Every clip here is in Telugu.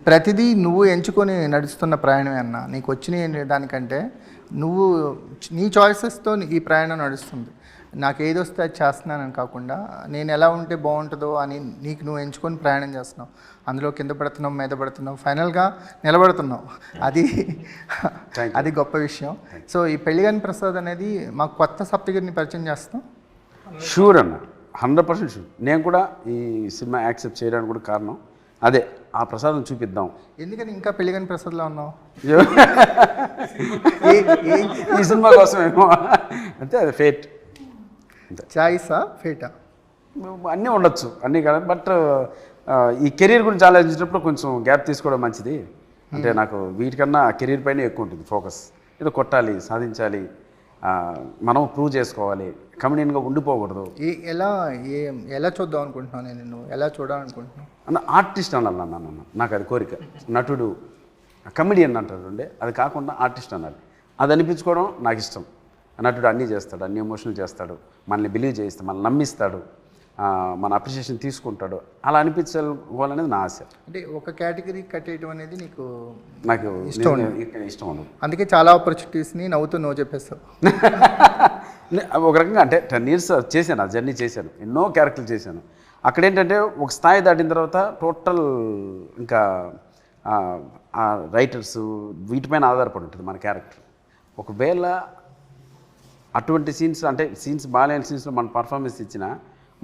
ప్రతిదీ నువ్వు ఎంచుకొని నడుస్తున్న ప్రయాణమే అన్న. నీకు వచ్చిన దానికంటే నువ్వు నీ చాయిసెస్తో ఈ ప్రయాణం నడుస్తుంది. నాకు ఏది వస్తే అది చేస్తున్నానని కాకుండా నేను ఎలా ఉంటే బాగుంటుందో అని నీకు నువ్వు ఎంచుకొని ప్రయాణం చేస్తున్నావు. అందులో కింద పడుతున్నావు, మీద పడుతున్నావు, ఫైనల్గా నిలబడుతున్నావు. అది గొప్ప విషయం. సో ఈ పెళ్ళిగాని ప్రసాద్ అనేది మాకు కొత్త సప్తగిరిని పరిచయం చేస్తాం. షూర్ అన్న, 100% షూర్. నేను కూడా ఈ సినిమా యాక్సెప్ట్ చేయడానికి కూడా కారణం అదే, ఆ ప్రసాదం చూపిద్దాం. ఎందుకని ఇంకా పెళ్ళిగాని ప్రసాద్లో ఉన్నావు? ఈ సినిమా కోసం ఏమో అంటే అది ఫేట్, చాయిసా ఫేటా అన్నీ ఉండొచ్చు, అన్నీ కాదు. బట్ ఈ కెరీర్ గురించి ఆలోచించినప్పుడు కొంచెం గ్యాప్ తీసుకోవడం మంచిది. అంటే నాకు వీటికన్నా కెరీర్ పైన ఎక్కువ ఉంటుంది ఫోకస్. ఏదో కొట్టాలి, సాధించాలి, మనం ప్రూవ్ చేసుకోవాలి, కమెడియన్గా ఉండిపోకూడదు. ఎలా చూద్దాం అనుకుంటున్నావు? నేను ఎలా చూడాలనుకుంటున్నాను అన్న, ఆర్టిస్ట్ అనాలి అన్న, నాకు అది కోరిక. నటుడు కమెడియన్ అంటారు, అది కాకుండా ఆర్టిస్ట్ అనాలి. అది అనిపించుకోవడం నాకు ఇష్టం. నటుడు అన్నీ చేస్తాడు, అన్ని ఎమోషనల్ చేస్తాడు, మనల్ని బిలీవ్ చేయిస్తాడు, మనల్ని నమ్మిస్తాడు, మన అప్రిషియేషన్ తీసుకుంటాడు. అలా అనిపించాలనేది నా ఆశ. అంటే ఒక కేటగిరీ కట్టేయడం అనేది నాకు ఇష్టం ఉండదు. అందుకే చాలా ఆపర్చునిటీస్ని నవ్వుతూ నో చెప్పేస్తావు. ఒక రకంగా అంటే 10 years చేశాను, ఆ జర్నీ చేశాను, ఎన్నో క్యారెక్టర్లు చేశాను. అక్కడ ఏంటంటే ఒక స్థాయి దాటిన తర్వాత టోటల్ ఇంకా రైటర్స్ వీటిపైన ఆధారపడి ఉంటుంది మన క్యారెక్టర్. ఒకవేళ అటువంటి సీన్స్, అంటే సీన్స్ బాగాలేని సీన్స్లో మన పర్ఫార్మెన్స్ ఇచ్చినా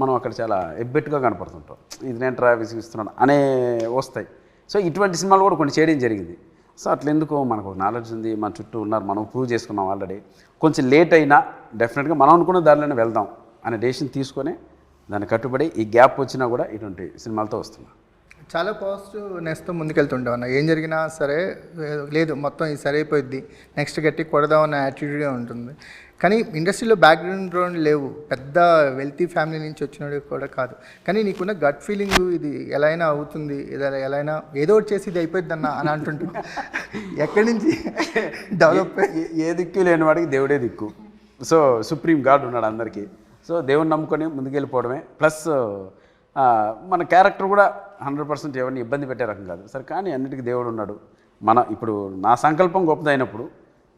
మనం అక్కడ చాలా ఎబ్బెట్టుగా కనపడుతుంటాం. ఇది నేను ట్రావెల్స్ ఇస్తున్నాను అనే వస్తాయి. సో ఇటువంటి సినిమాలు కూడా కొన్ని చేయడం జరిగింది. సో అట్లెందుకు, మనకు ఒక నాలెడ్జ్ ఉంది, మన చుట్టూ ఉన్నారు, మనం ప్రూవ్ చేసుకున్నాం ఆల్రెడీ. కొంచెం లేట్ అయినా డెఫినెట్గా మనం అనుకున్న దారిలోనే వెళ్దాం అనే డెసిషన్ తీసుకొని దాన్ని కట్టుబడి ఈ గ్యాప్ వచ్చినా కూడా ఇటువంటి సినిమాలతో వస్తున్నాం. చాలా పాజిటివ్నెస్తో ముందుకెళ్తుంటావు అన్న. ఏం జరిగినా సరే, లేదు మొత్తం ఇది సరైపోద్ది, నెక్స్ట్ గట్టి కొడదాం అన్న యాటిట్యూడే ఉంటుంది. కానీ ఇండస్ట్రీలో బ్యాక్గ్రౌండ్ లేవు, పెద్ద వెల్తీ ఫ్యామిలీ నుంచి వచ్చినవి కూడా కాదు. కానీ నీకున్న గట్ ఫీలింగ్ ఇది ఎలా అయినా అవుతుంది, ఇది ఎలా అయినా ఏదో ఒకటి చేసి ఇది అయిపోద్ది అన్న అని అంటుంటావు. ఎక్కడి నుంచి డెవలప్? ఏ దిక్కు లేని వాడికి దేవుడే దిక్కు. సో సుప్రీం గాడ్ ఉన్నాడు అందరికీ. సో దేవుని నమ్ముకొని ముందుకెళ్ళిపోవడమే. ప్లస్ మన క్యారెక్టర్ కూడా 100% ఎవరిని ఇబ్బంది పెట్టే రకం కాదు సరే. కానీ అన్నిటికీ దేవుడు ఉన్నాడు. ఇప్పుడు నా సంకల్పం గొప్పదైనప్పుడు,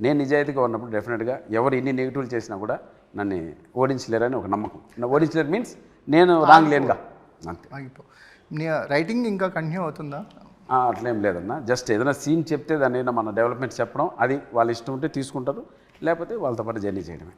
నేను నిజాయితీగా ఉన్నప్పుడు డెఫినెట్గా ఎవరు ఎన్ని నెగిటివ్లు చేసినా కూడా నన్ను ఓడించలేరని ఒక నమ్మకం. ఓడించలేరు మీన్స్ నేను రాంగ్ లేనుగా అంతే. నీ రైటింగ్ ఇంకా కంటిన్యూ అవుతుందా? అట్లేం లేదన్న, జస్ట్ ఏదైనా సీన్ చెప్తే దాన్ని మన డెవలప్మెంట్ చెప్పడం, అది వాళ్ళ ఇష్టం ఉంటే తీసుకుంటారు, లేకపోతే వాళ్ళతో పాటు జర్నీ చేయడమే.